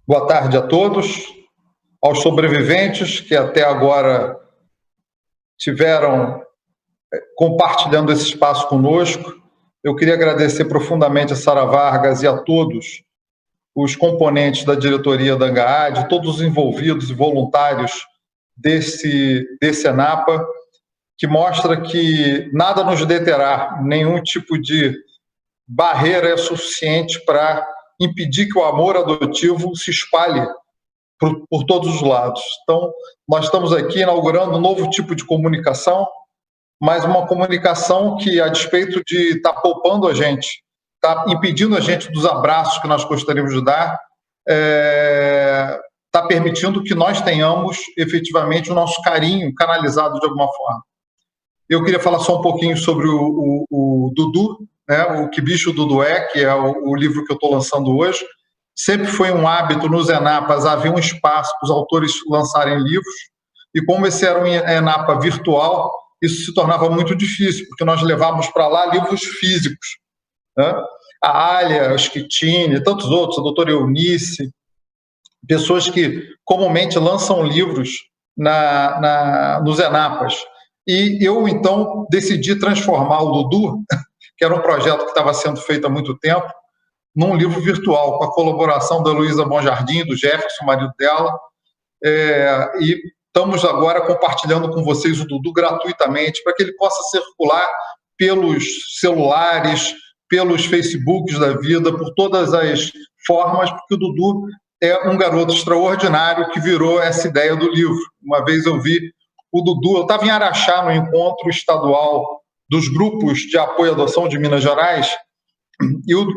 Boa tarde a todos, aos sobreviventes que até agora tiveram compartilhando esse espaço conosco. Eu queria agradecer profundamente a Sara Vargas e a todos os componentes da diretoria da ANGAAD, todos os envolvidos e voluntários desse ENAPA, que mostra que nada nos deterá, nenhum tipo de barreira é suficiente para impedir que o amor adotivo se espalhe por todos os lados. Então, nós estamos aqui inaugurando um novo tipo de comunicação, mas uma comunicação que, a despeito de estar poupando a gente, está impedindo a gente dos abraços que nós gostaríamos de dar, está permitindo que nós tenhamos efetivamente o nosso carinho canalizado de alguma forma. Eu queria falar só um pouquinho sobre o Dudu, né, o Que Bicho Dudu É, que é o livro que eu estou lançando hoje. Sempre foi um hábito nos ENAPAs haver um espaço para os autores lançarem livros, e como esse era um ENAPA virtual, isso se tornava muito difícil, porque nós levávamos para lá livros físicos, né? A Alia, o Schettini, tantos outros, a doutora Eunice, pessoas que comumente lançam livros nos ENAPAs. E eu, então, decidi transformar o Dudu, que era um projeto que estava sendo feito há muito tempo, num livro virtual, com a colaboração da Luísa Bonjardim, do Jefferson, marido dela, e estamos agora compartilhando com vocês o Dudu gratuitamente, para que ele possa circular pelos celulares, pelos Facebooks da vida, por todas as formas, porque o Dudu é um garoto extraordinário que virou essa ideia do livro. Uma vez eu vi o Dudu, eu estava em Araxá, no encontro estadual dos grupos de apoio à adoção de Minas Gerais,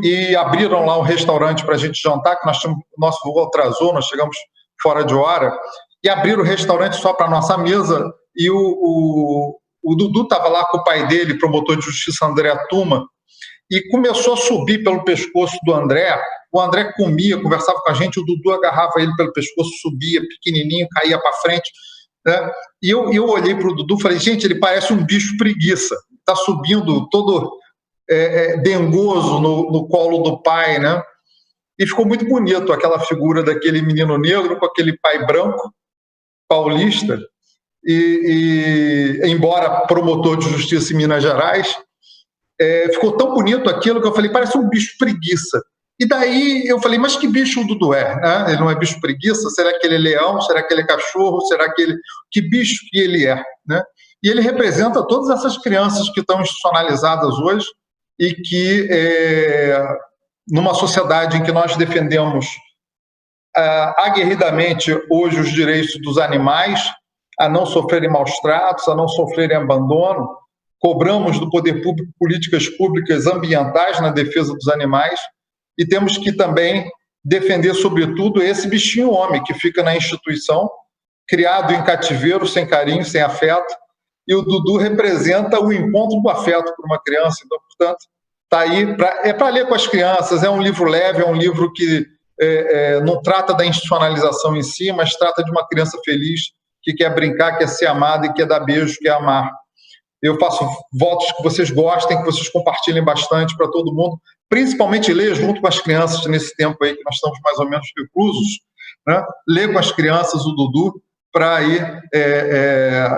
e abriram lá um restaurante para a gente jantar, que nosso voo atrasou, nós chegamos fora de hora, e abriram o restaurante só para a nossa mesa, e o Dudu estava lá com o pai dele, promotor de justiça André Tuma, e começou a subir pelo pescoço do André. O André comia, conversava com a gente, o Dudu agarrava ele pelo pescoço, subia pequenininho, caía para frente, né? E eu olhei para o Dudu e falei, gente, ele parece um bicho preguiça, está subindo todo dengoso no colo do pai, né? E ficou muito bonito aquela figura daquele menino negro com aquele pai branco, paulista, e embora promotor de justiça em Minas Gerais, ficou tão bonito aquilo que eu falei, parece um bicho preguiça. E daí eu falei, mas que bicho o Dudu é? Né? Ele não é bicho preguiça? Será que ele é leão? Será que ele é cachorro? Será que ele... Que bicho que ele é? Né? E ele representa todas essas crianças que estão institucionalizadas hoje e que, numa sociedade em que nós defendemos aguerridamente hoje os direitos dos animais, a não sofrerem maus tratos, a não sofrerem abandono, cobramos do poder público políticas públicas ambientais na defesa dos animais, e temos que também defender, sobretudo, esse bichinho homem que fica na instituição, criado em cativeiro, sem carinho, sem afeto, e o Dudu representa o encontro do afeto por uma criança. Então, portanto, está aí, para ler com as crianças, é um livro leve, é um livro que não trata da institucionalização em si, mas trata de uma criança feliz que quer brincar, quer ser amada e quer dar beijo, quer amar. Eu faço votos que vocês gostem, que vocês compartilhem bastante para todo mundo, principalmente ler junto com as crianças nesse tempo aí que nós estamos mais ou menos reclusos, né? Ler com as crianças o Dudu, para ir...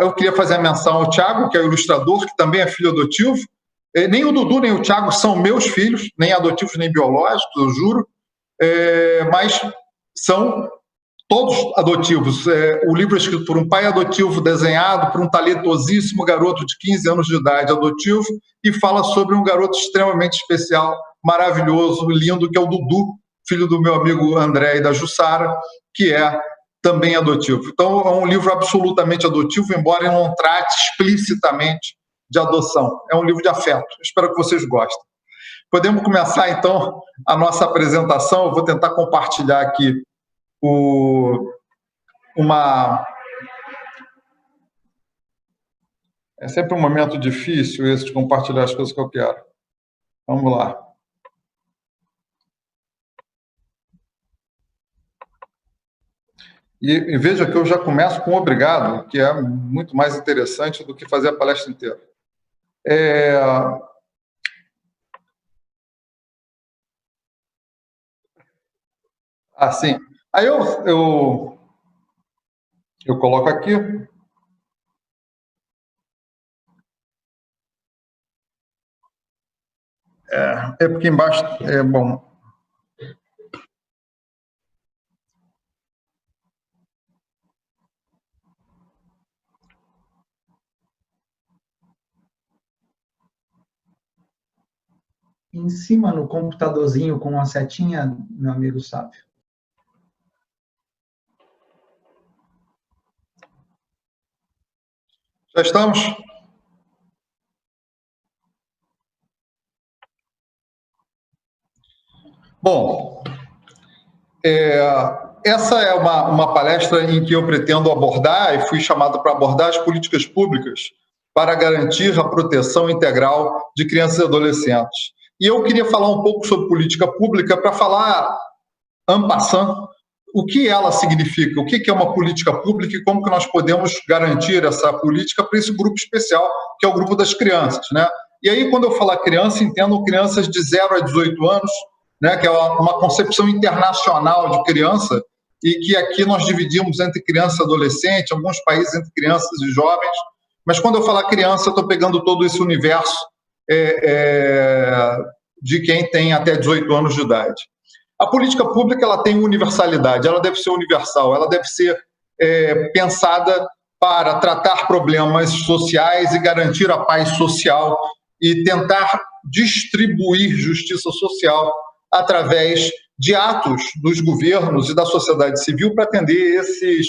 eu queria fazer a menção ao Thiago, que é o ilustrador, que também é filho adotivo. Nem o Dudu nem o Thiago são meus filhos, nem adotivos nem biológicos, eu juro, mas são todos adotivos. O livro é escrito por um pai adotivo, desenhado por um talentosíssimo garoto de 15 anos de idade adotivo, e fala sobre um garoto extremamente especial, maravilhoso, lindo, que é o Dudu, filho do meu amigo André e da Jussara, que é também adotivo. Então, é um livro absolutamente adotivo, embora ele não trate explicitamente de adoção. É um livro de afeto. Espero que vocês gostem. Podemos começar, então, a nossa apresentação. Eu vou tentar compartilhar aqui É sempre um momento difícil esse de compartilhar as coisas que eu quero. Vamos lá. E veja que eu já começo com obrigado, que é muito mais interessante do que fazer a palestra inteira. Sim. Aí eu coloco aqui. É porque embaixo é bom. Em cima, no computadorzinho com uma setinha, meu amigo sábio. Já estamos? Bom, essa é uma palestra em que eu pretendo abordar, e fui chamado para abordar as políticas públicas para garantir a proteção integral de crianças e adolescentes. E eu queria falar um pouco sobre política pública para falar, en passant, o que ela significa, o que é uma política pública e como que nós podemos garantir essa política para esse grupo especial, que é o grupo das crianças, né? E aí, quando eu falar criança, entendo crianças de 0 a 18 anos, né, que é uma concepção internacional de criança, e que aqui nós dividimos entre criança e adolescente, em alguns países entre crianças e jovens, mas quando eu falar criança, eu estou pegando todo esse universo de quem tem até 18 anos de idade. A política pública ela tem universalidade, ela deve ser universal, ela deve ser pensada para tratar problemas sociais e garantir a paz social e tentar distribuir justiça social através de atos dos governos e da sociedade civil para atender esses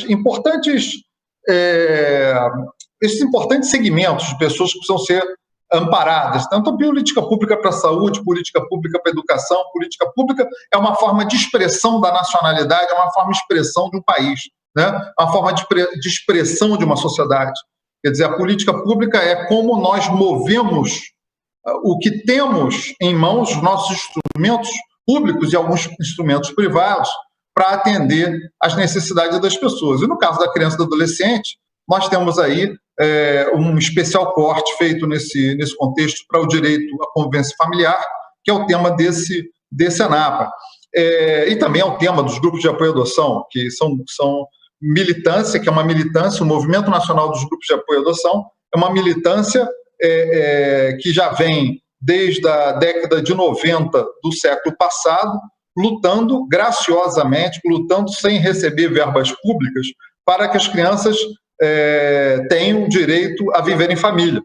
importantes segmentos de pessoas que precisam ser amparadas. Tanto a política pública para a saúde, política pública para a educação, política pública é uma forma de expressão da nacionalidade, é uma forma de expressão de um país, né? Uma forma de expressão de uma sociedade. Quer dizer, a política pública é como nós movemos o que temos em mãos, os nossos instrumentos públicos e alguns instrumentos privados, para atender às necessidades das pessoas. E no caso da criança e do adolescente, nós temos aí um especial corte feito nesse contexto para o direito à convivência familiar, que é o tema desse ANAPA. E também é o tema dos grupos de apoio à adoção, que são militância, que é uma militância, o Movimento Nacional dos Grupos de Apoio à Adoção, é uma militância que já vem desde a década de 90 do século passado, lutando graciosamente, lutando sem receber verbas públicas, para que as crianças tenham direito a viver em família.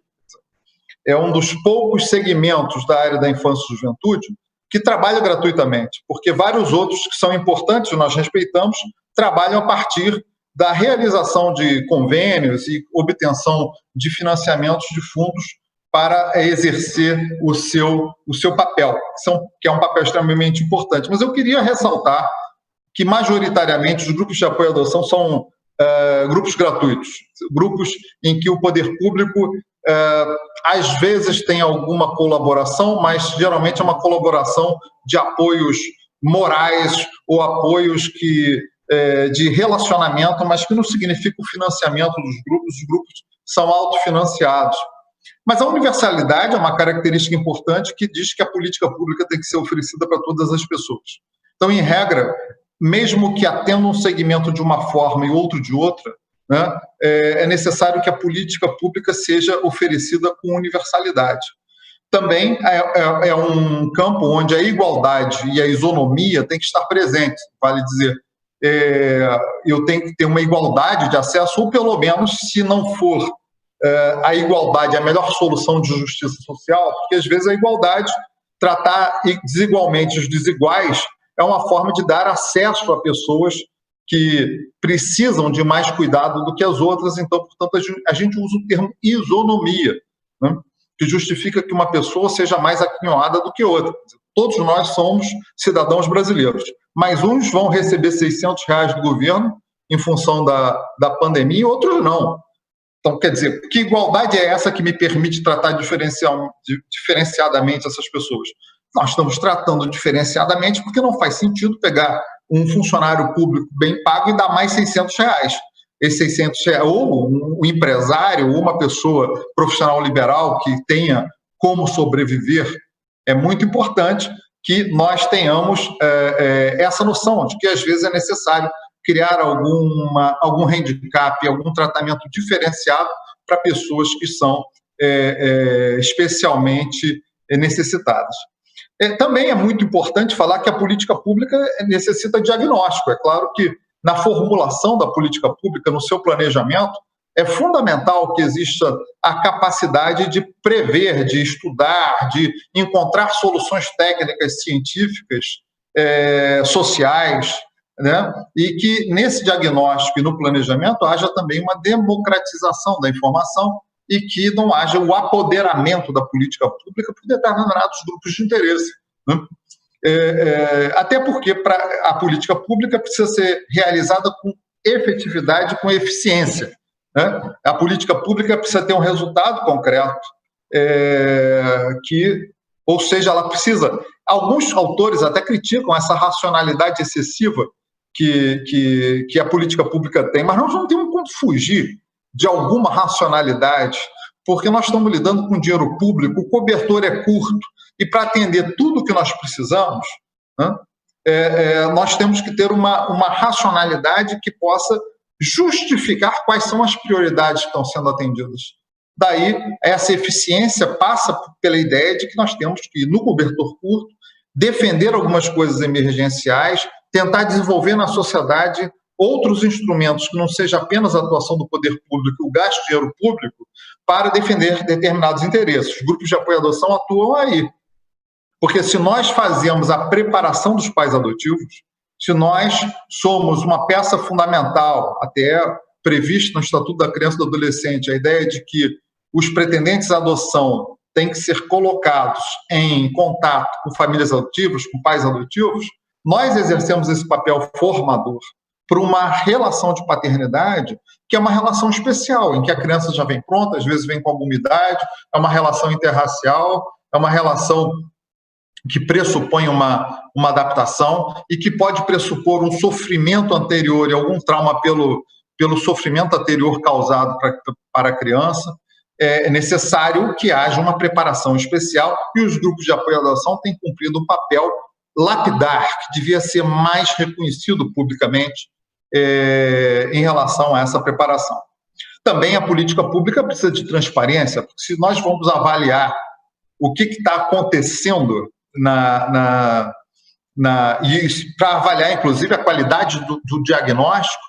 É um dos poucos segmentos da área da infância e juventude que trabalha gratuitamente, porque vários outros que são importantes, nós respeitamos, trabalham a partir da realização de convênios e obtenção de financiamentos de fundos para exercer o seu papel, que é um papel extremamente importante. Mas eu queria ressaltar que, majoritariamente, os grupos de apoio à adoção são grupos gratuitos, grupos em que o poder público às vezes tem alguma colaboração, mas geralmente é uma colaboração de apoios morais ou apoios de relacionamento, mas que não significa o financiamento dos grupos. Os grupos são autofinanciados. Mas a universalidade é uma característica importante que diz que a política pública tem que ser oferecida para todas as pessoas. Então, em regra, mesmo que atenda um segmento de uma forma e outro de outra, né, é necessário que a política pública seja oferecida com universalidade. Também é um campo onde a igualdade e a isonomia têm que estar presentes, vale dizer. Eu tenho que ter uma igualdade de acesso, ou pelo menos, se não for a igualdade é a melhor solução de justiça social, porque às vezes a igualdade, tratar desigualmente os desiguais, é uma forma de dar acesso a pessoas que precisam de mais cuidado do que as outras. Então, portanto, a gente usa o termo isonomia, né, que justifica que uma pessoa seja mais aquinhoada do que outra. Todos nós somos cidadãos brasileiros, mas uns vão receber R$600 do governo em função da pandemia e outros não. Então, quer dizer, que igualdade é essa que me permite tratar diferenciadamente essas pessoas? Nós estamos tratando diferenciadamente porque não faz sentido pegar um funcionário público bem pago e dar mais R$600. Esses R$600, ou um empresário, ou uma pessoa profissional liberal que tenha como sobreviver, é muito importante, que nós tenhamos essa noção de que, às vezes, é necessário criar algum handicap, algum tratamento diferenciado para pessoas que são especialmente necessitadas. Também é muito importante falar que a política pública necessita diagnóstico. É claro que, na formulação da política pública, no seu planejamento, é fundamental que exista a capacidade de prever, de estudar, de encontrar soluções técnicas, científicas, sociais, né? E que nesse diagnóstico e no planejamento haja também uma democratização da informação e que não haja o apoderamento da política pública por determinados grupos de interesse, né? Até porque a política pública precisa ser realizada com efetividade, com eficiência, né? A política pública precisa ter um resultado concreto, ou seja, ela precisa... Alguns autores até criticam essa racionalidade excessiva que a política pública tem, mas nós não temos como fugir de alguma racionalidade, porque nós estamos lidando com dinheiro público, o cobertor é curto, e para atender tudo o que nós precisamos, né, nós temos que ter uma racionalidade que possa justificar quais são as prioridades que estão sendo atendidas. Daí, essa eficiência passa pela ideia de que nós temos que, no cobertor curto, defender algumas coisas emergenciais, tentar desenvolver na sociedade outros instrumentos que não seja apenas a atuação do poder público, o gasto de dinheiro público, para defender determinados interesses. Os grupos de apoio à adoção atuam aí. Porque se nós fazemos a preparação dos pais adotivos, se nós somos uma peça fundamental, até prevista no Estatuto da Criança e do Adolescente, a ideia de que os pretendentes à adoção têm que ser colocados em contato com famílias adotivas, com pais adotivos, nós exercemos esse papel formador para uma relação de paternidade que é uma relação especial, em que a criança já vem pronta, às vezes vem com alguma idade, é uma relação interracial, é uma relação que pressupõe uma adaptação e que pode pressupor um sofrimento anterior e algum trauma pelo sofrimento anterior causado para a criança. É necessário que haja uma preparação especial e os grupos de apoio à adoção têm cumprido um papel lapidar, que devia ser mais reconhecido publicamente em relação a essa preparação. Também a política pública precisa de transparência, porque se nós vamos avaliar o que está acontecendo e para avaliar, inclusive, a qualidade do diagnóstico,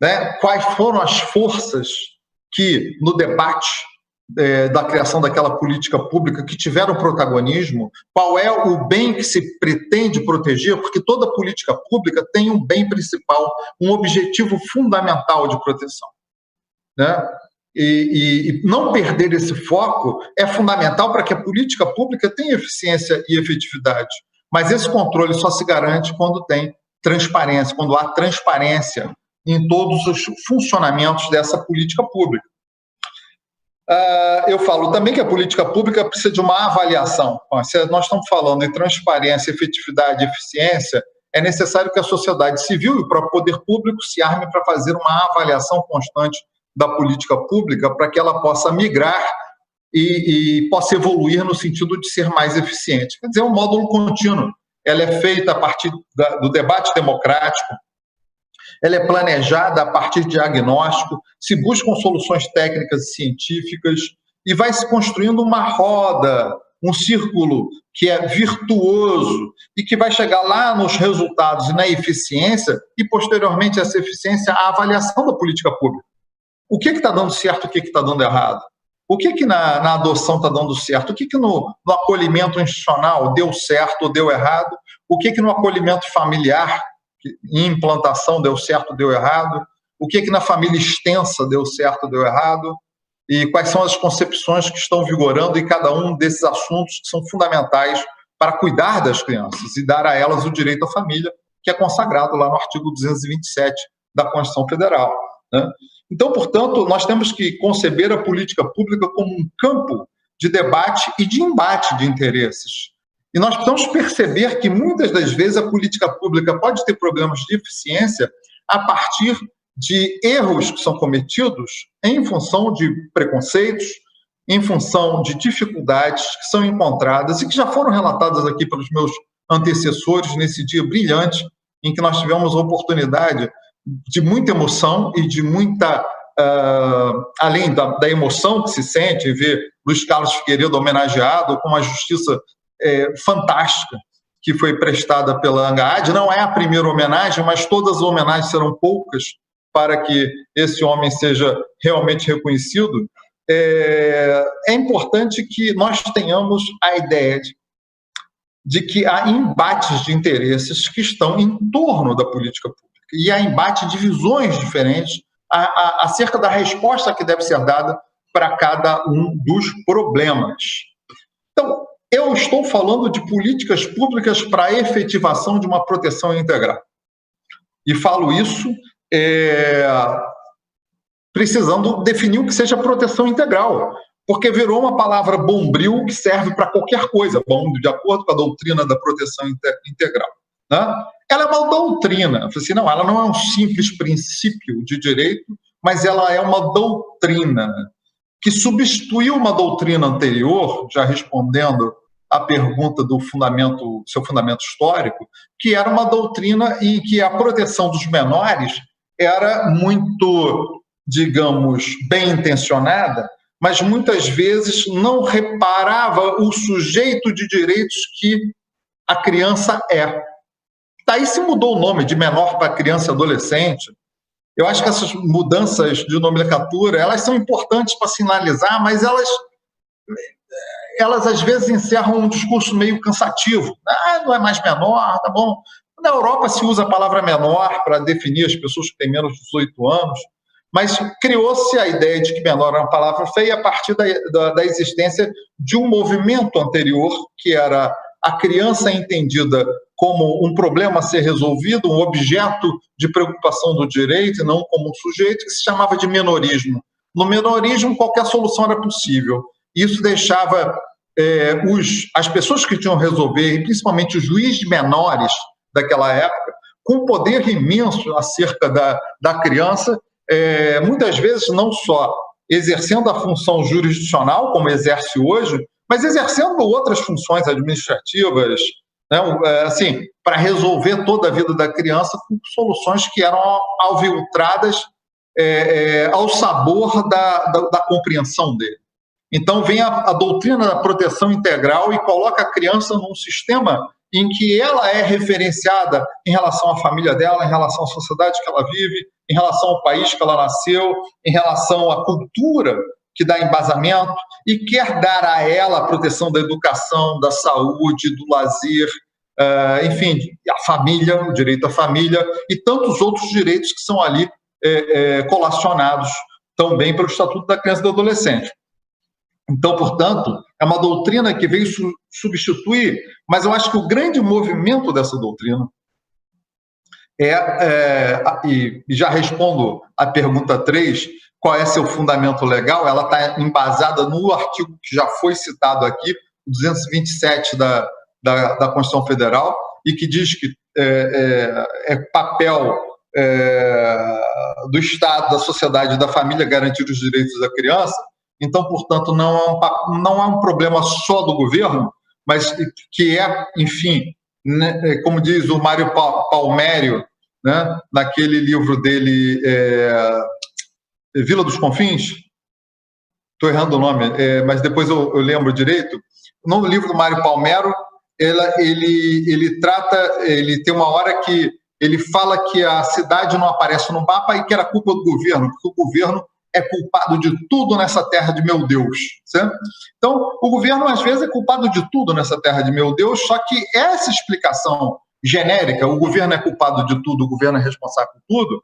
né, quais foram as forças que, no debate da criação daquela política pública, que tiveram protagonismo, qual é o bem que se pretende proteger, porque toda política pública tem um bem principal, um objetivo fundamental de proteção, né? E não perder esse foco é fundamental para que a política pública tenha eficiência e efetividade. Mas esse controle só se garante quando tem transparência, quando há transparência em todos os funcionamentos dessa política pública. Eu falo também que a política pública precisa de uma avaliação. Se nós estamos falando em transparência, efetividade e eficiência, é necessário que a sociedade civil e o próprio poder público se armem para fazer uma avaliação constante da política pública para que ela possa migrar e possa evoluir no sentido de ser mais eficiente. Quer dizer, é um módulo contínuo. Ela é feita a partir do debate democrático, ela é planejada a partir de diagnóstico, se buscam soluções técnicas e científicas e vai se construindo uma roda, um círculo que é virtuoso e que vai chegar lá nos resultados e na eficiência e, posteriormente, essa eficiência, a avaliação da política pública. O que está dando certo e o que está dando errado? O que na adoção está dando certo? O que no acolhimento institucional deu certo ou deu errado? O que no acolhimento familiar, em implantação, deu certo ou deu errado? O que na família extensa deu certo ou deu errado? E quais são as concepções que estão vigorando em cada um desses assuntos que são fundamentais para cuidar das crianças e dar a elas o direito à família, que é consagrado lá no artigo 227 da Constituição Federal, né? Então, portanto, nós temos que conceber a política pública como um campo de debate e de embate de interesses. E nós precisamos perceber que, muitas das vezes, a política pública pode ter problemas de eficiência a partir de erros que são cometidos em função de preconceitos, em função de dificuldades que são encontradas e que já foram relatadas aqui pelos meus antecessores nesse dia brilhante em que nós tivemos a oportunidade de muita emoção e de muita, além da emoção que se sente em ver Luiz Carlos Figueiredo homenageado com uma justiça fantástica que foi prestada pela ANGAAD. Não é a primeira homenagem, mas todas as homenagens serão poucas para que esse homem seja realmente reconhecido. É importante que nós tenhamos a ideia de que há embates de interesses que estão em torno da política pública e há embate de visões diferentes acerca da resposta que deve ser dada para cada um dos problemas. Então, eu estou falando de políticas públicas para a efetivação de uma proteção integral. E falo isso precisando definir o que seja proteção integral, porque virou uma palavra bombril que serve para qualquer coisa, bom, de acordo com a doutrina da proteção integral. Né? Ela é uma doutrina, assim, não, ela não é um simples princípio de direito, mas ela é uma doutrina que substituiu uma doutrina anterior, já respondendo à pergunta do fundamento, seu fundamento histórico, que era uma doutrina em que a proteção dos menores era muito, digamos, bem intencionada, mas muitas vezes não reparava o sujeito de direitos que a criança é. Daí se mudou o nome de menor para criança e adolescente. Eu acho que essas mudanças de nomenclatura, elas são importantes para sinalizar, mas elas às vezes encerram um discurso meio cansativo. Não é mais menor, tá bom. Na Europa se usa a palavra menor para definir as pessoas que têm menos de 18 anos, mas criou-se a ideia de que menor é uma palavra feia a partir da existência de um movimento anterior, que era a criança entendida como um problema a ser resolvido, um objeto de preocupação do direito, e não como um sujeito, que se chamava de menorismo. No menorismo, qualquer solução era possível. Isso deixava as pessoas que tinham resolver, e principalmente os juízes menores daquela época, com poder imenso acerca da criança, muitas vezes não só exercendo a função jurisdicional, como exerce hoje, mas exercendo outras funções administrativas, né, assim, para resolver toda a vida da criança com soluções que eram alviltradas ao sabor da compreensão dele. Então vem a doutrina da proteção integral e coloca a criança num sistema em que ela é referenciada em relação à família dela, em relação à sociedade que ela vive, em relação ao país que ela nasceu, em relação à cultura que dá embasamento, e quer dar a ela a proteção da educação, da saúde, do lazer, enfim, a família, o direito à família e tantos outros direitos que são ali colacionados também pelo Estatuto da Criança e do Adolescente. Então, portanto, é uma doutrina que veio substituir, mas eu acho que o grande movimento dessa doutrina e já respondo à pergunta 3, qual é seu fundamento legal, ela está embasada no artigo que já foi citado aqui, 227 da Constituição Federal, e que diz que é papel do Estado, da sociedade e da família garantir os direitos da criança. Então, portanto, não é um problema só do governo, mas que enfim, né, como diz o Mário Palmério, né, naquele livro dele, Vila dos Confins, estou errando o nome, mas depois eu lembro direito. No livro do Mário Palmério, ele tem uma hora que ele fala que a cidade não aparece no mapa e que era culpa do governo, porque o governo é culpado de tudo nessa terra de meu Deus. Certo? Então, o governo, às vezes, é culpado de tudo nessa terra de meu Deus, só que essa explicação genérica, o governo é culpado de tudo, o governo é responsável por tudo,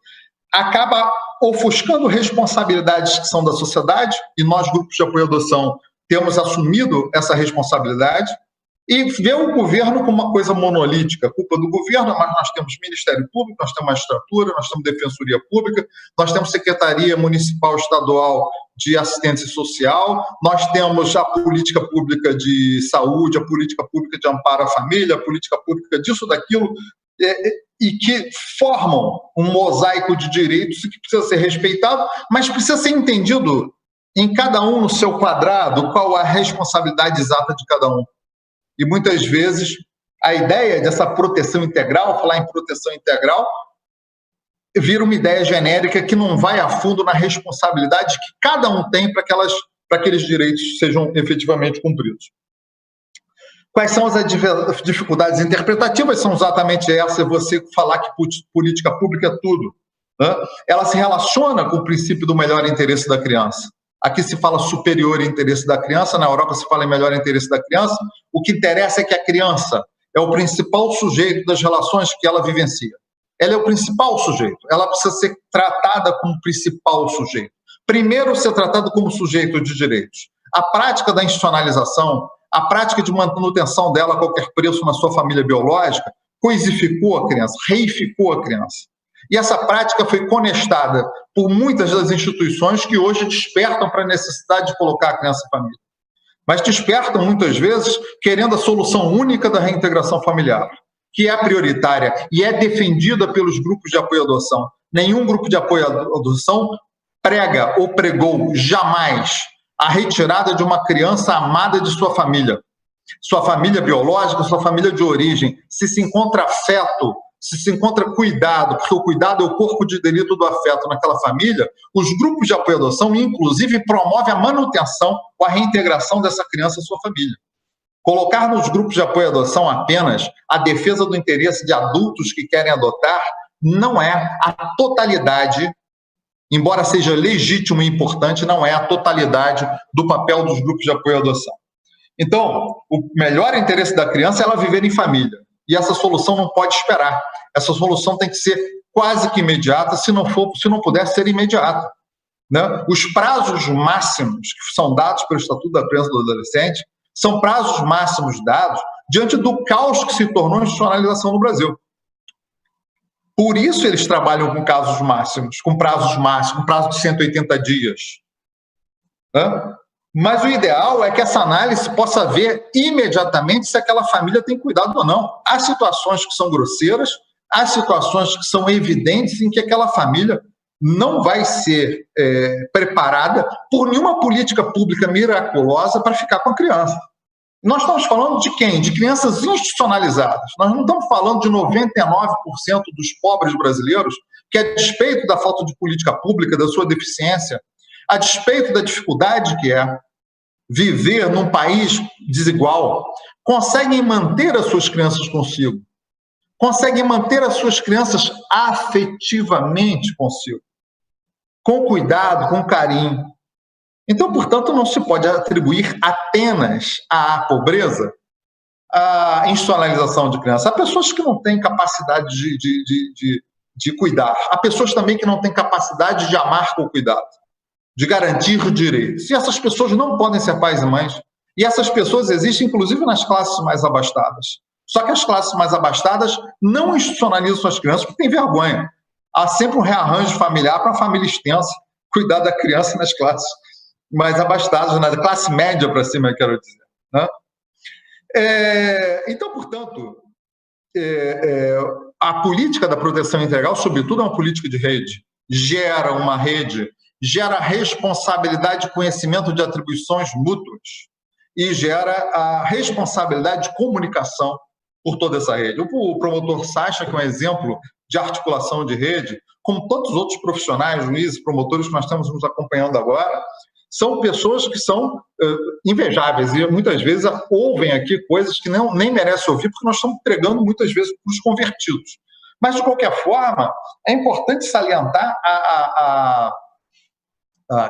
acaba ofuscando responsabilidades que são da sociedade, e nós, grupos de apoio à adoção, temos assumido essa responsabilidade, e vê o governo como uma coisa monolítica, culpa do governo, mas nós temos Ministério Público, nós temos magistratura, nós temos Defensoria Pública, nós temos Secretaria Municipal Estadual de Assistência Social, nós temos a política pública de saúde, a política pública de amparo à família, a política pública disso, daquilo, e que formam um mosaico de direitos que precisa ser respeitado, mas precisa ser entendido em cada um no seu quadrado, qual a responsabilidade exata de cada um. E muitas vezes a ideia dessa proteção integral, falar em proteção integral, vira uma ideia genérica que não vai a fundo na responsabilidade que cada um tem para aqueles direitos sejam efetivamente cumpridos. Quais são as dificuldades interpretativas? São exatamente essas, você falar que política pública é tudo. Né? Ela se relaciona com o princípio do melhor interesse da criança. Aqui se fala superior interesse da criança, na Europa se fala em melhor interesse da criança. O que interessa é que a criança é o principal sujeito das relações que ela vivencia. Ela é o principal sujeito, ela precisa ser tratada como principal sujeito. Primeiro, ser tratada como sujeito de direitos. A prática da institucionalização, a prática de manutenção dela a qualquer preço na sua família biológica, coisificou a criança, reificou a criança. E essa prática foi conestada por muitas das instituições que hoje despertam para a necessidade de colocar a criança em família. Mas despertam, muitas vezes, querendo a solução única da reintegração familiar, que é prioritária e é defendida pelos grupos de apoio à adoção. Nenhum grupo de apoio à adoção prega ou pregou jamais a retirada de uma criança amada de sua família biológica, sua família de origem. Se encontra afeto, se encontra cuidado, porque o cuidado é o corpo de delito do afeto naquela família, os grupos de apoio à adoção, inclusive, promovem a manutenção ou a reintegração dessa criança à sua família. Colocar nos grupos de apoio à adoção apenas a defesa do interesse de adultos que querem adotar não é a totalidade, embora seja legítimo e importante, não é a totalidade do papel dos grupos de apoio à adoção. Então, o melhor interesse da criança é ela viver em família. E essa solução não pode esperar. Essa solução tem que ser quase que imediata, se não puder ser imediata. Né? Os prazos máximos que são dados pelo Estatuto da Criança e do Adolescente são prazos máximos dados diante do caos que se tornou a institucionalização no Brasil. Por isso eles trabalham com casos máximos, com prazos máximos, com prazo de 180 dias. Né? Mas o ideal é que essa análise possa ver imediatamente se aquela família tem cuidado ou não. Há situações que são grosseiras, há situações que são evidentes em que aquela família não vai ser preparada por nenhuma política pública miraculosa para ficar com a criança. Nós estamos falando de quem? De crianças institucionalizadas. Nós não estamos falando de 99% dos pobres brasileiros que, a despeito da falta de política pública, da sua deficiência, a despeito da dificuldade que é viver num país desigual, conseguem manter as suas crianças consigo, conseguem manter as suas crianças afetivamente consigo, com cuidado, com carinho. Então, portanto, não se pode atribuir apenas à pobreza a institucionalização de crianças. Há pessoas que não têm capacidade de cuidar, há pessoas também que não têm capacidade de amar com cuidado, de garantir direitos. E essas pessoas não podem ser pais e mães. E essas pessoas existem, inclusive, nas classes mais abastadas. Só que as classes mais abastadas não institucionalizam suas crianças porque têm vergonha. Há sempre um rearranjo familiar para a família extensa cuidar da criança nas classes mais abastadas, na classe média para cima, eu quero dizer. Né? Então, portanto, a política da proteção integral, sobretudo, é uma política de rede. Gera uma rede, gera responsabilidade de conhecimento de atribuições mútuas e gera a responsabilidade de comunicação por toda essa rede. O promotor Sacha, que é um exemplo de articulação de rede, como todos os outros profissionais, juízes, promotores que nós estamos nos acompanhando agora, são pessoas que são invejáveis e muitas vezes ouvem aqui coisas que nem merecem ouvir, porque nós estamos pregando muitas vezes para os convertidos. Mas, de qualquer forma, é importante salientar a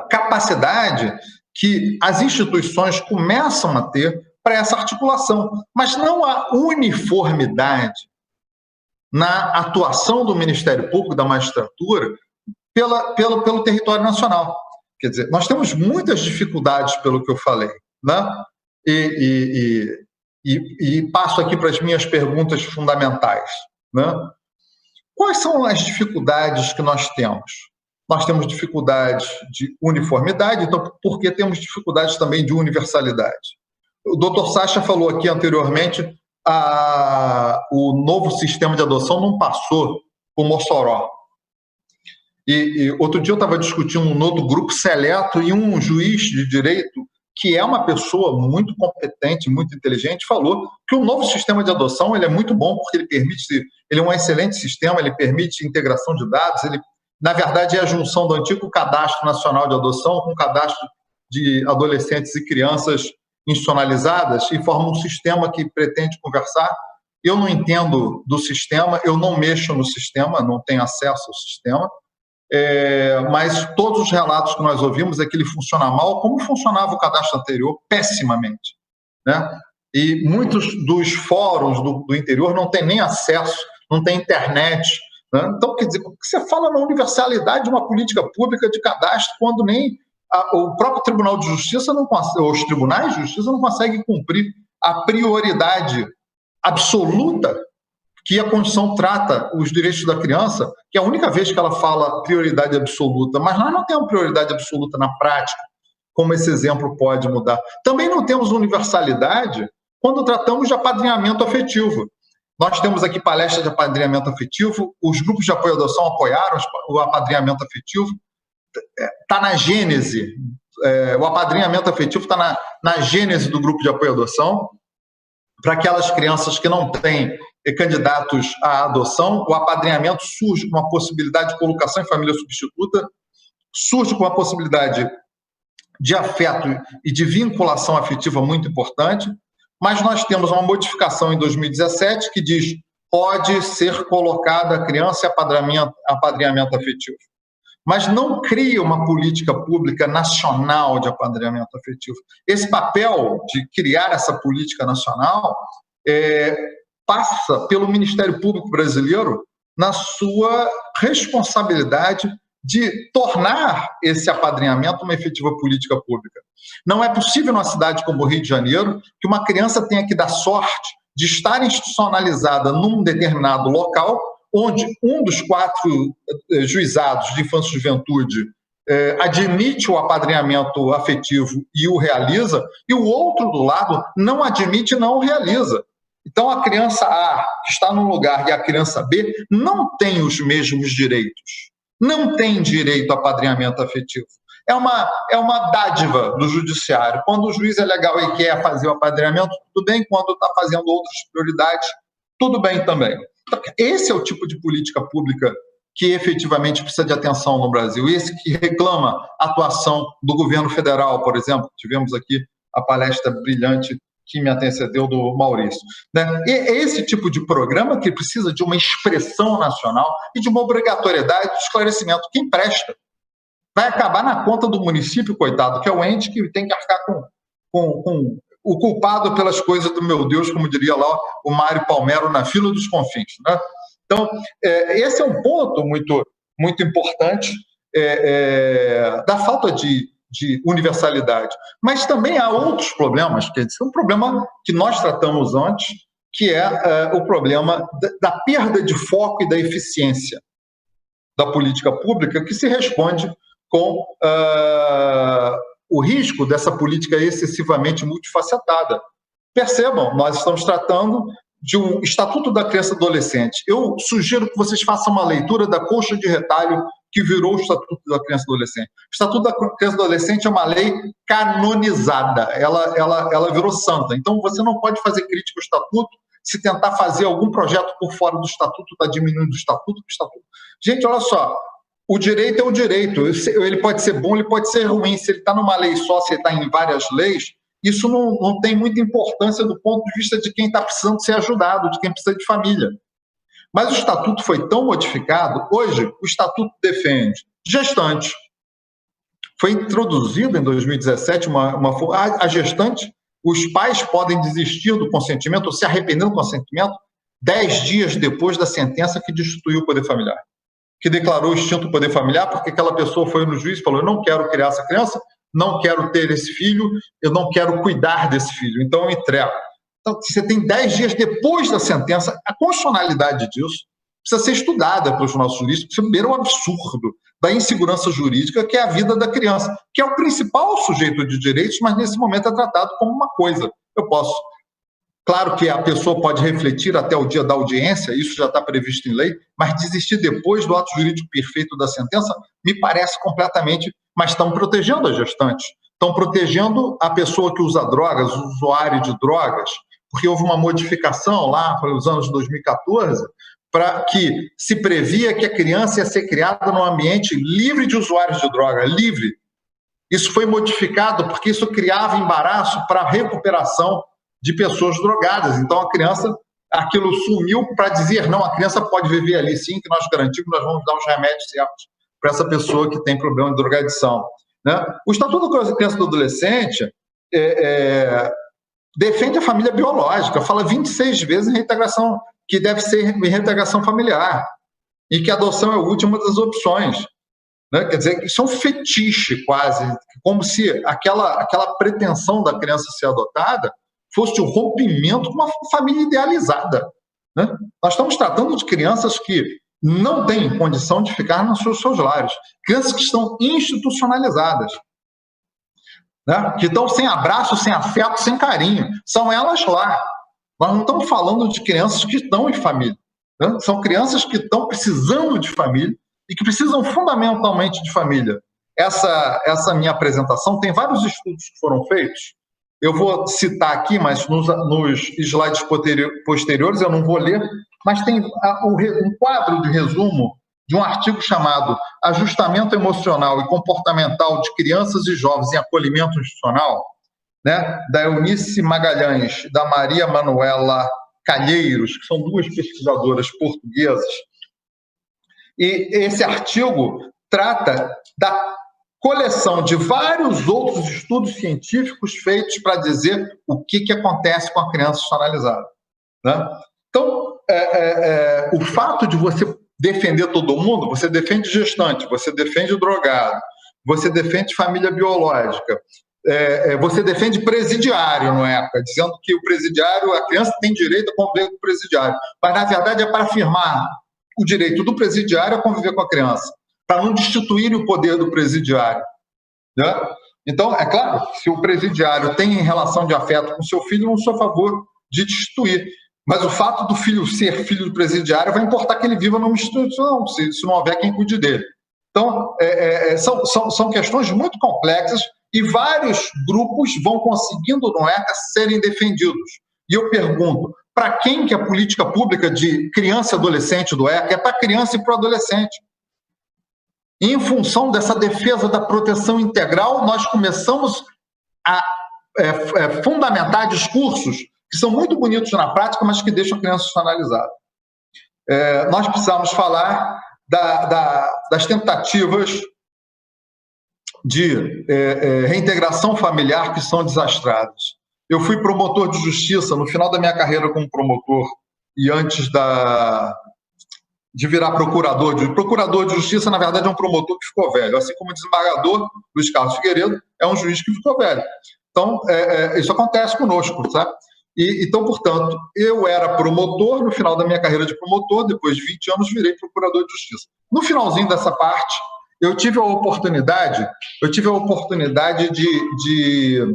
capacidade que as instituições começam a ter para essa articulação, mas não a uniformidade na atuação do Ministério Público, da magistratura, pelo território nacional. Quer dizer, nós temos muitas dificuldades pelo que eu falei, né? E passo aqui para as minhas perguntas fundamentais, né? Quais são as dificuldades que nós temos? Nós temos dificuldades de uniformidade, então por que temos dificuldades também de universalidade? O doutor Sacha falou aqui anteriormente, o novo sistema de adoção não passou por Mossoró. E outro dia eu estava discutindo um outro grupo seleto e um juiz de direito, que é uma pessoa muito competente, muito inteligente, falou que o novo sistema de adoção ele é muito bom porque ele é um excelente sistema, ele permite integração de dados, ele, na verdade, é a junção do antigo Cadastro Nacional de Adoção com o cadastro de adolescentes e crianças institucionalizadas e forma um sistema que pretende conversar. Eu não entendo do sistema, eu não mexo no sistema, não tenho acesso ao sistema, mas todos os relatos que nós ouvimos é que ele funciona mal, como funcionava o cadastro anterior, pessimamente, né? E muitos dos fóruns do interior não têm nem acesso, não tem internet, né? Então, quer dizer, o que você fala na universalidade de uma política pública de cadastro quando nem o próprio Tribunal de Justiça não consegue, os tribunais de justiça não conseguem cumprir a prioridade absoluta que a Constituição trata os direitos da criança, que é a única vez que ela fala prioridade absoluta, mas nós não temos prioridade absoluta na prática, como esse exemplo pode mudar. Também não temos universalidade quando tratamos de apadrinhamento afetivo. Nós temos aqui palestra de apadrinhamento afetivo, os grupos de apoio à adoção apoiaram o apadrinhamento afetivo, está na gênese, o apadrinhamento afetivo está na gênese do grupo de apoio à adoção. Para aquelas crianças que não têm candidatos à adoção, o apadrinhamento surge com uma possibilidade de colocação em família substituta, surge com uma possibilidade de afeto e de vinculação afetiva muito importante, mas nós temos uma modificação em 2017 que diz pode ser colocada a criança em apadrinhamento afetivo, mas não cria uma política pública nacional de apadrinhamento afetivo. Esse papel de criar essa política nacional passa pelo Ministério Público brasileiro na sua responsabilidade de tornar esse apadrinhamento uma efetiva política pública. Não é possível numa cidade como o Rio de Janeiro que uma criança tenha que dar sorte de estar institucionalizada num determinado local onde um dos 4 juizados de infância e juventude admite o apadrinhamento afetivo e o realiza, e o outro do lado não admite e não o realiza. Então, a criança A, que está num lugar, e a criança B, não tem os mesmos direitos. Não tem direito a apadrinhamento afetivo. É uma dádiva do judiciário. Quando o juiz é legal e quer fazer o apadrinhamento, tudo bem. Quando está fazendo outras prioridades, tudo bem também. Esse é o tipo de política pública que efetivamente precisa de atenção no Brasil. Esse que reclama a atuação do governo federal, por exemplo. Tivemos aqui a palestra brilhante que me antecedeu do Maurício. Né? E é esse tipo de programa que precisa de uma expressão nacional e de uma obrigatoriedade de esclarecimento. Quem presta vai acabar na conta do município, coitado, que é o ente que tem que arcar com o culpado pelas coisas do meu Deus, como diria lá o Mário Palmero na fila dos confins. Né? Então, esse é um ponto muito, muito importante da falta de universalidade. Mas também há outros problemas, que é um problema que nós tratamos antes, que é o problema da perda de foco e da eficiência da política pública, que se responde com o risco dessa política excessivamente multifacetada. Percebam, nós estamos tratando de um Estatuto da Criança e Adolescente. Eu sugiro que vocês façam uma leitura da colcha de retalho que virou o Estatuto da Criança e Adolescente. O Estatuto da Criança e Adolescente é uma lei canonizada, ela virou santa. Então, você não pode fazer crítica ao Estatuto se tentar fazer algum projeto por fora do Estatuto, está diminuindo o Estatuto. Gente, olha só, o direito é o direito, ele pode ser bom, ele pode ser ruim, se ele está numa lei só, se ele está em várias leis, isso não tem muita importância do ponto de vista de quem está precisando ser ajudado, de quem precisa de família. Mas o Estatuto foi tão modificado, hoje o Estatuto defende gestante. Foi introduzido em 2017 a gestante, os pais podem desistir do consentimento ou se arrepender do consentimento 10 dias depois da sentença que destituiu o poder familiar, que declarou extinto o poder familiar, porque aquela pessoa foi no juiz e falou: eu não quero criar essa criança, não quero ter esse filho, eu não quero cuidar desse filho, então eu entrego. Então, você tem 10 dias depois da sentença, a constitucionalidade disso precisa ser estudada pelos nossos juristas, precisa ver o absurdo da insegurança jurídica que é a vida da criança, que é o principal sujeito de direitos, mas nesse momento é tratado como uma coisa. Eu posso Claro que a pessoa pode refletir até o dia da audiência, isso já está previsto em lei, mas desistir depois do ato jurídico perfeito da sentença me parece completamente. Mas estão protegendo a gestante, estão protegendo a pessoa que usa drogas, o usuário de drogas, porque houve uma modificação lá para os anos 2014, para que se previa que a criança ia ser criada num ambiente livre de usuários de droga, livre. Isso foi modificado porque isso criava embaraço para a recuperação de pessoas drogadas. Então, a criança, aquilo sumiu para dizer, não, a criança pode viver ali sim, que nós garantimos, nós vamos dar os remédios certos para essa pessoa que tem problema de drogadição. Né? O Estatuto da Criança e do Adolescente defende a família biológica, fala 26 vezes em reintegração, que deve ser em reintegração familiar, e que a adoção é a última das opções. Né? Quer dizer, isso é um fetiche quase, como se aquela pretensão da criança ser adotada fosse o rompimento com uma família idealizada. Né? Nós estamos tratando de crianças que não têm condição de ficar nos seus lares, crianças que estão institucionalizadas, né? Que estão sem abraço, sem afeto, sem carinho. São elas lá. Nós não estamos falando de crianças que estão em família. Né? São crianças que estão precisando de família e que precisam fundamentalmente de família. Essa minha apresentação tem vários estudos que foram feitos. Eu vou citar aqui, mas nos slides posteriores eu não vou ler, mas tem um quadro de resumo de um artigo chamado Ajustamento Emocional e Comportamental de Crianças e Jovens em Acolhimento Institucional, né, da Eunice Magalhães, da Maria Manuela Calheiros, que são duas pesquisadoras portuguesas. E esse artigo trata da coleção de vários outros estudos científicos feitos para dizer o que acontece com a criança institucionalizada. Né? Então, o fato de você defender todo mundo, você defende gestante, você defende drogado, você defende família biológica, você defende presidiário, não é? Dizendo que o presidiário, a criança tem direito a conviver com o presidiário, mas na verdade é para afirmar o direito do presidiário a conviver com a criança, para não destituir o poder do presidiário. Né? Então, é claro, se o presidiário tem relação de afeto com seu filho, eu não sou a favor de destituir. Mas o fato do filho ser filho do presidiário vai importar que ele viva numa instituição, se não houver quem cuide dele. Então, são questões muito complexas e vários grupos vão conseguindo no ECA serem defendidos. E eu pergunto, para quem que a política pública de criança e adolescente do ECA é para criança e para o adolescente? E em função dessa defesa da proteção integral, nós começamos a fundamentar discursos que são muito bonitos na prática, mas que deixam a criança institucionalizada. Nós precisamos falar das tentativas de reintegração familiar que são desastradas. Eu fui promotor de justiça no final da minha carreira como promotor e antes de virar procurador. Procurador de justiça, na verdade, é um promotor que ficou velho. Assim como o desembargador, Luiz Carlos Figueiredo, é um juiz que ficou velho. Então, isso acontece conosco, sabe? Então, portanto, eu era promotor, no final da minha carreira de promotor, depois de 20 anos, virei procurador de justiça. No finalzinho dessa parte, eu tive a oportunidade de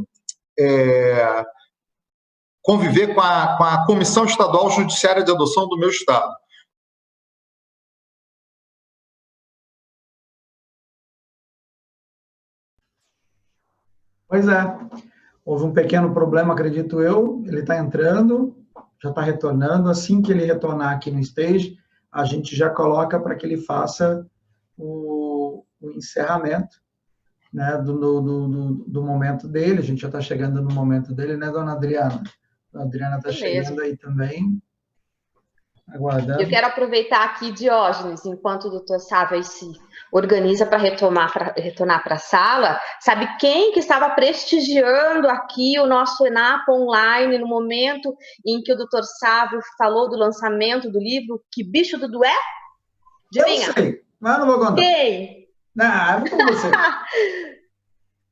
conviver com a Comissão Estadual Judiciária de Adoção do meu estado. Pois é. Houve um pequeno problema, acredito eu. Ele está entrando, já está retornando. Assim que ele retornar aqui no stage, a gente já coloca para que ele faça o encerramento, né, do momento dele. A gente já está chegando no momento dele, né, dona Adriana? A Adriana está chegando aí também. Aguardando. Eu quero aproveitar aqui, Diógenes, enquanto o doutor Sávio se organiza para retornar para a sala, sabe quem que estava prestigiando aqui o nosso ENAP online no momento em que o doutor Sávio falou do lançamento do livro Que Bicho Dudu é? Adivinha? Eu sei, mas não vou contar. Quem? Não com você.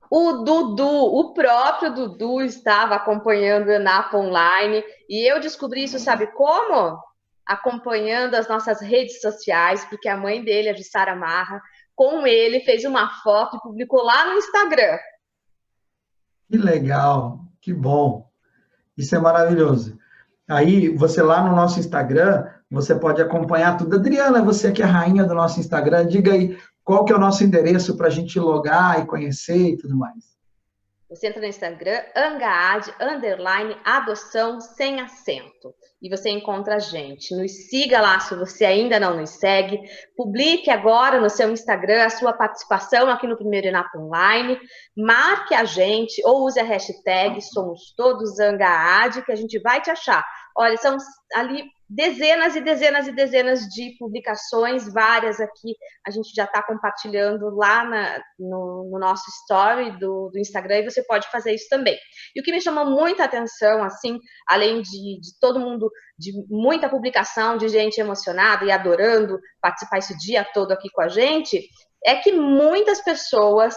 O Dudu, o próprio Dudu estava acompanhando o ENAP online e eu descobri isso, sabe como? Acompanhando as nossas redes sociais, porque a mãe dele, a Jussara Marra, com ele, fez uma foto e publicou lá no Instagram. Que legal, que bom. Isso é maravilhoso. Aí, você lá no nosso Instagram, você pode acompanhar tudo. Adriana, você que é a rainha do nosso Instagram, diga aí qual que é o nosso endereço para a gente logar e conhecer e tudo mais. Você entra no Instagram, Angaad_adoção sem acento. E você encontra a gente. Nos siga lá se você ainda não nos segue. Publique agora no seu Instagram a sua participação aqui no Primeiro ENAP Online. Marque a gente ou use a hashtag Somos Todos Angaad, que a gente vai te achar. Olha, são ali dezenas e dezenas e dezenas de publicações, várias aqui a gente já está compartilhando lá no nosso story do Instagram, e você pode fazer isso também. E o que me chamou muita atenção, assim, além de todo mundo, de muita publicação, de gente emocionada e adorando participar esse dia todo aqui com a gente, é que muitas pessoas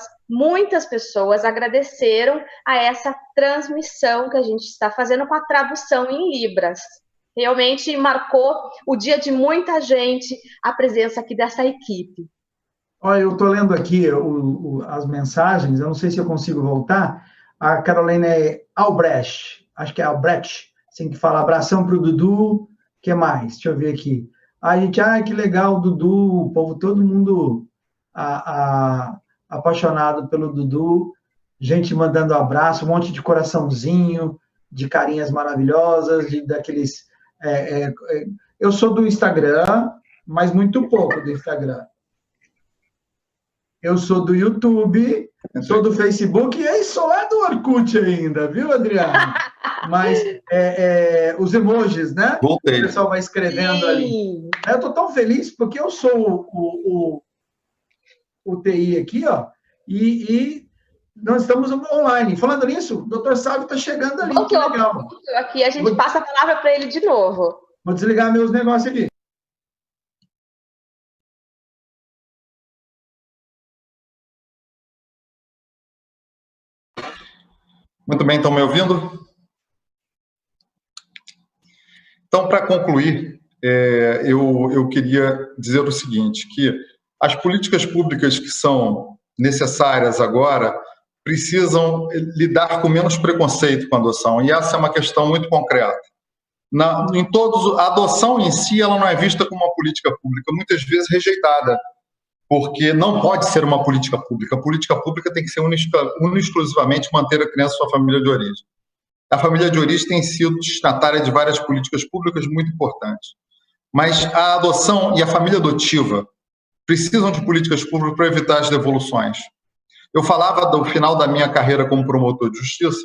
agradeceram a essa transmissão que a gente está fazendo com a tradução em Libras. Realmente marcou o dia de muita gente, a presença aqui dessa equipe. Olha, eu estou lendo aqui as mensagens, eu não sei se eu consigo voltar. A Carolina Albrecht, acho que é Albrecht, assim que fala, abração para o Dudu, o que mais? Deixa eu ver aqui. A gente, que legal, Dudu, o povo, todo mundo apaixonado pelo Dudu, gente mandando abraço, um monte de coraçãozinho, de carinhas maravilhosas, daqueles... eu sou do Instagram, mas muito pouco do Instagram. Eu sou do YouTube, sou do Facebook e aí sou lá do Orkut ainda, viu, Adriano? Mas os emojis, né? Voltei. O pessoal vai escrevendo ali. Eu estou tão feliz porque eu sou o TI aqui, ó, e nós estamos online. Falando nisso, o doutor Sávio está chegando ali. Que legal. Aqui a gente passa a palavra para ele de novo. Vou desligar meus negócios aqui. Muito bem, estão me ouvindo? Então, para concluir, eu queria dizer o seguinte, que as políticas públicas que são necessárias agora precisam lidar com menos preconceito com a adoção, e essa é uma questão muito concreta. A adoção em si ela não é vista como uma política pública, muitas vezes rejeitada, porque não pode ser uma política pública. A política pública tem que ser exclusivamente manter a criança em sua família de origem. A família de origem tem sido destinatária de várias políticas públicas muito importantes. Mas a adoção e a família adotiva precisam de políticas públicas para evitar as devoluções. Eu falava do final da minha carreira como promotor de justiça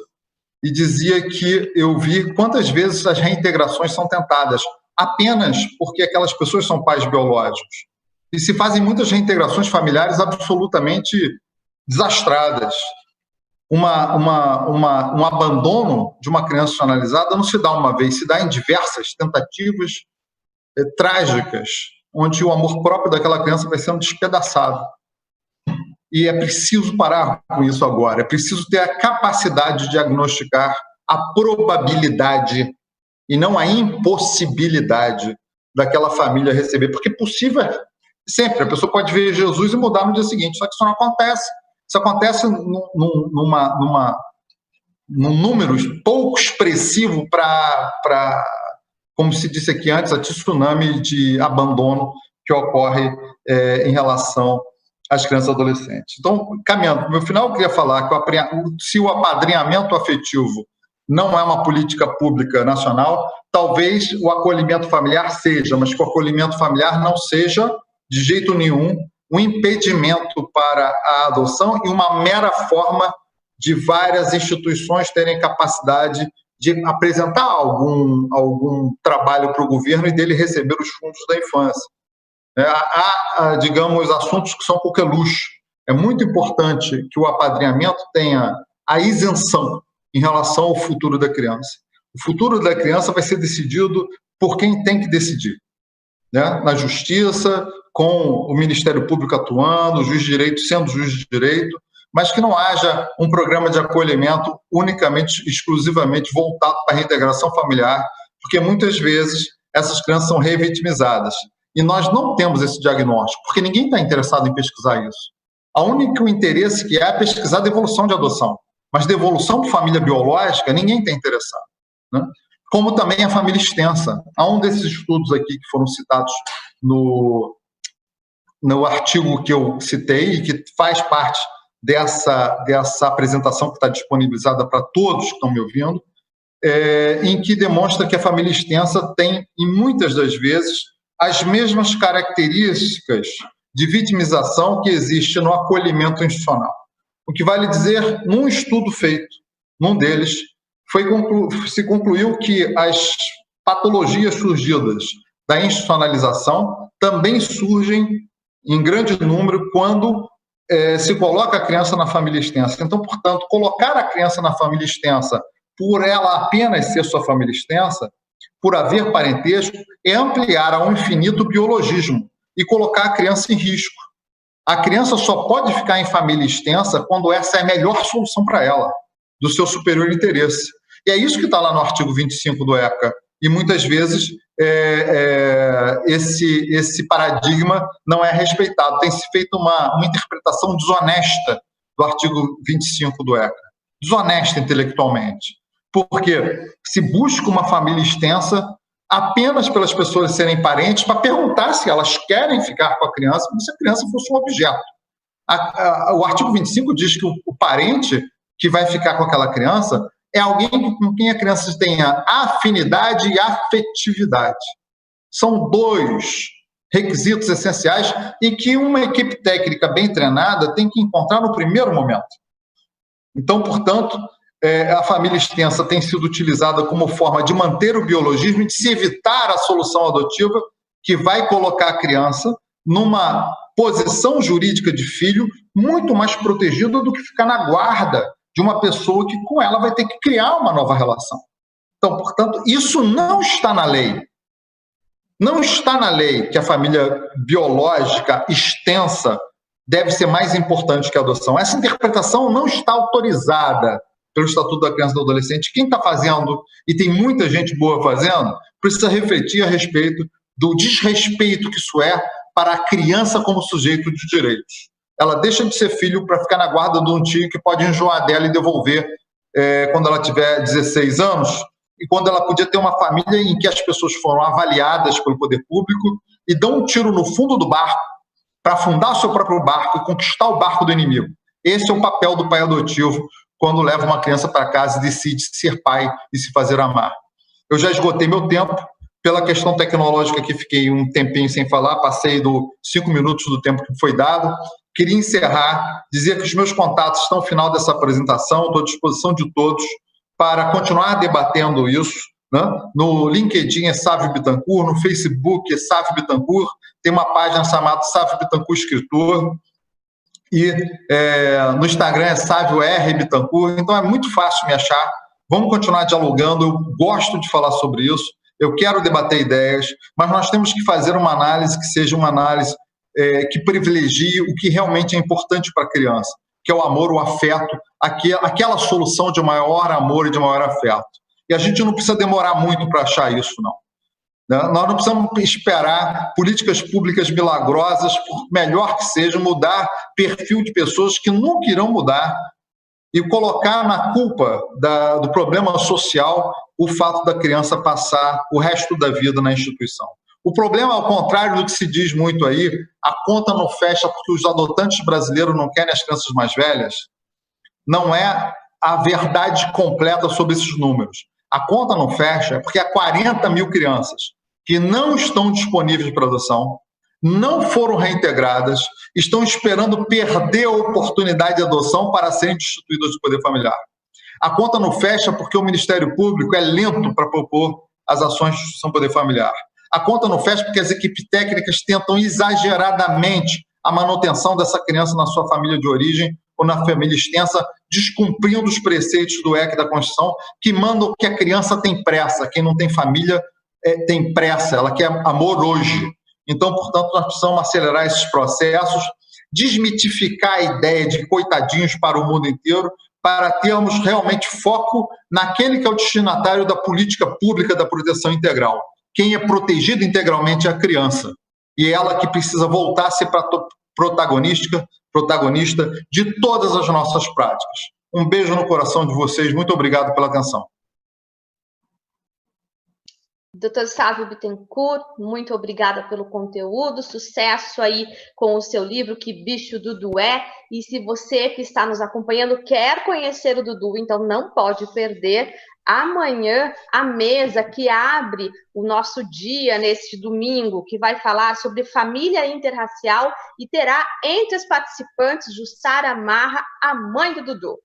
e dizia que eu vi quantas vezes as reintegrações são tentadas apenas porque aquelas pessoas são pais biológicos. E se fazem muitas reintegrações familiares absolutamente desastradas. Um abandono de uma criança analisada não se dá uma vez, se dá em diversas tentativas trágicas, onde o amor próprio daquela criança vai sendo despedaçado. E é preciso parar com isso agora, é preciso ter a capacidade de diagnosticar a probabilidade e não a impossibilidade daquela família receber, porque possível é sempre, a pessoa pode ver Jesus e mudar no dia seguinte, só que isso não acontece. Isso acontece num número pouco expressivo para, como se disse aqui antes, a tsunami de abandono que ocorre em relação às crianças e adolescentes. Então, caminhando para o meu final, eu queria falar que se o apadrinhamento afetivo não é uma política pública nacional, talvez o acolhimento familiar seja, mas que o acolhimento familiar não seja, de jeito nenhum, um impedimento para a adoção e uma mera forma de várias instituições terem capacidade de apresentar algum trabalho para o governo e dele receber os fundos da infância. Há, digamos, assuntos que são coqueluche. É muito importante que o apadrinhamento tenha a isenção em relação ao futuro da criança. O futuro da criança vai ser decidido por quem tem que decidir, né? Na justiça, com o Ministério Público atuando, o juiz de direito sendo juiz de direito, mas que não haja um programa de acolhimento unicamente, exclusivamente voltado para a reintegração familiar, porque muitas vezes essas crianças são revitimizadas. E nós não temos esse diagnóstico, porque ninguém está interessado em pesquisar isso. O único interesse que é pesquisar a devolução de adoção, mas devolução de família biológica, ninguém está interessado, né? como também a família extensa. Há um desses estudos aqui que foram citados no artigo que eu citei e que faz parte dessa apresentação que está disponibilizada para todos que estão me ouvindo, em que demonstra que a família extensa tem, em muitas das vezes, as mesmas características de vitimização que existe no acolhimento institucional. O que vale dizer, num estudo feito, num deles, se concluiu que as patologias surgidas da institucionalização também surgem em grande número quando se coloca a criança na família extensa. Então, portanto, colocar a criança na família extensa, por ela apenas ser sua família extensa, por haver parentesco, é ampliar ao infinito o biologismo e colocar a criança em risco. A criança só pode ficar em família extensa quando essa é a melhor solução para ela, do seu superior interesse. E é isso que está lá no artigo 25 do ECA. E muitas vezes esse paradigma não é respeitado. Tem se feito uma interpretação desonesta do artigo 25 do ECA. Desonesta intelectualmente. Porque se busca uma família extensa apenas pelas pessoas serem parentes, para perguntar se elas querem ficar com a criança, como se a criança fosse um objeto. O artigo 25 diz que o parente que vai ficar com aquela criança é alguém com quem a criança tenha afinidade e afetividade. São dois requisitos essenciais e que uma equipe técnica bem treinada tem que encontrar no primeiro momento. Então, portanto, a família extensa tem sido utilizada como forma de manter o biologismo e de se evitar a solução adotiva que vai colocar a criança numa posição jurídica de filho muito mais protegida do que ficar na guarda de uma pessoa que com ela vai ter que criar uma nova relação. Então, portanto, isso não está na lei. Não está na lei que a família biológica extensa deve ser mais importante que a adoção. Essa interpretação não está autorizada pelo Estatuto da Criança e do Adolescente. Quem está fazendo, e tem muita gente boa fazendo, precisa refletir a respeito do desrespeito que isso é para a criança como sujeito de direitos. Ela deixa de ser filho para ficar na guarda de um tio que pode enjoar dela e devolver quando ela tiver 16 anos, e quando ela podia ter uma família em que as pessoas foram avaliadas pelo poder público e dão um tiro no fundo do barco para afundar o seu próprio barco e conquistar o barco do inimigo. Esse é o papel do pai adotivo quando leva uma criança para casa e decide ser pai e se fazer amar. Eu já esgotei meu tempo. Pela questão tecnológica que fiquei um tempinho sem falar, passei dos 5 minutos do tempo que foi dado. Queria encerrar, dizer que os meus contatos estão no final dessa apresentação, estou à disposição de todos para continuar debatendo isso, né? No LinkedIn é Sávio Bittencourt, no Facebook é Sávio Bittencourt, tem uma página chamada Sávio Bittencourt Escritor, e no Instagram é Sávio R. Bittencourt, então é muito fácil me achar. Vamos continuar dialogando, eu gosto de falar sobre isso, eu quero debater ideias, mas nós temos que fazer uma análise que seja uma análise que privilegie o que realmente é importante para a criança, que é o amor, o afeto, aquela solução de maior amor e de maior afeto. E a gente não precisa demorar muito para achar isso, não. Nós não precisamos esperar políticas públicas milagrosas, por melhor que seja, mudar perfil de pessoas que nunca irão mudar e colocar na culpa do problema social o fato da criança passar o resto da vida na instituição. O problema, ao contrário do que se diz muito aí, a conta não fecha porque os adotantes brasileiros não querem as crianças mais velhas, não é a verdade completa sobre esses números. A conta não fecha porque há 40 mil crianças que não estão disponíveis para adoção, não foram reintegradas, estão esperando perder a oportunidade de adoção para serem destituídas do poder familiar. A conta não fecha porque o Ministério Público é lento para propor as ações de instituição do poder familiar. A conta não fecha porque as equipes técnicas tentam exageradamente a manutenção dessa criança na sua família de origem ou na família extensa, descumprindo os preceitos do ECA da Constituição, que mandam que a criança tem pressa, quem não tem família tem pressa, ela quer amor hoje. Então, portanto, nós precisamos acelerar esses processos, desmitificar a ideia de coitadinhos para o mundo inteiro, para termos realmente foco naquele que é o destinatário da política pública da proteção integral. Quem é protegido integralmente é a criança. E ela que precisa voltar a ser protagonista de todas as nossas práticas. Um beijo no coração de vocês. Muito obrigado pela atenção. Dr. Sávio Bittencourt, muito obrigada pelo conteúdo, sucesso aí com o seu livro, Que Bicho Dudu É, e se você que está nos acompanhando quer conhecer o Dudu, então não pode perder amanhã a mesa que abre o nosso dia neste domingo, que vai falar sobre família interracial e terá entre os participantes Jussara Marra, a mãe do Dudu.